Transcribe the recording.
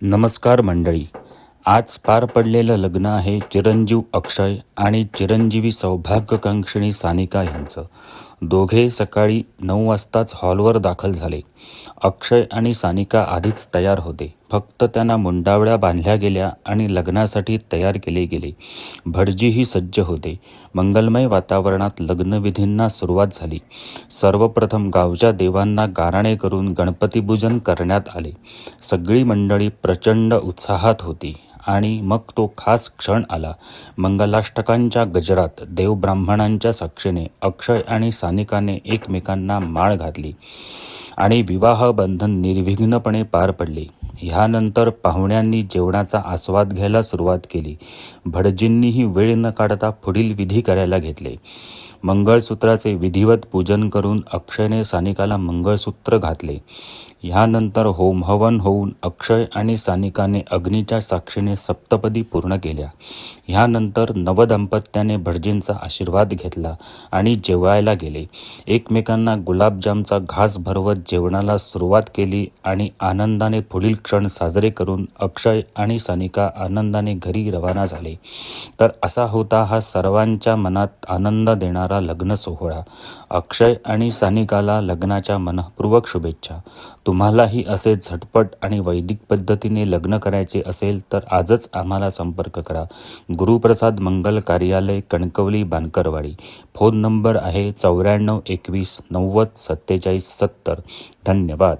नमस्कार मंडळी. आज पार पडलेलं लग्न आहे चिरंजीव अक्षय आणि चिरंजीवी सौभाग्यकांक्षिणी सानिका यांचं. दोघे सकाळी 9 वाजताच हॉलवर दाखल झाले. अक्षय आणि सानिका आधीच तयार होते. फक्त त्यांना मुंडावळ्या बांधल्या गेल्या आणि लग्नासाठी तयार केले गेले. भटजीही सज्ज होते. मंगलमय वातावरणात लग्नविधींना सुरुवात झाली. सर्वप्रथम गावच्या देवांना गाराणे करून गणपतीपूजन करण्यात आले. सगळी मंडळी प्रचंड उत्साहात होती आणि मग तो खास क्षण आला. मंगलाष्टकांच्या गजरात देवब्राह्मणांच्या साक्षीने अक्षय आणि सानिकाने एकमेकांना माळ घातली आणि विवाह बंधन निर्विघ्नपणे पार पडले. ह्यानंतर पाहुण्यांनी जेवणाचा आस्वाद घ्यायला सुरुवात केली. भटजींनीही वेळ न काढता पुढील विधी करायला घेतले. मंगळसूत्राचे विधिवत पूजन करून अक्षयने सानिकाला मंगळसूत्र घातले. ह्यानंतर होमहवन होऊन अक्षय आणि सानिकाने अग्नीच्या साक्षीने सप्तपदी पूर्ण केल्या. ह्यानंतर नवदंपत्याने भटजींचा आशीर्वाद घेतला आणि जेवायला गेले. एकमेकांना गुलाबजामचा घास भरवत जेवणाला सुरुवात केली आणि आनंदाने पुढील क्षण साजरे करून अक्षय आणि सानिका आनंदाने घरी रवाना झाले. तर असा होता हा सर्वांच्या मनात आनंद देणारा लग्न सोहळा. अक्षय आणि सानिकाला लग्नाच्या मनःपूर्वक शुभेच्छा. तुम्हालाही असे झटपट आणि वैदिक पद्धतीने लग्न करायचे असेल तर आजच आम्हाला संपर्क करा. गुरुप्रसाद मंगल कार्यालय, कणकवली, बानकरवाडी. फोन नंबर आहे 94 21 90 47 70. धन्यवाद.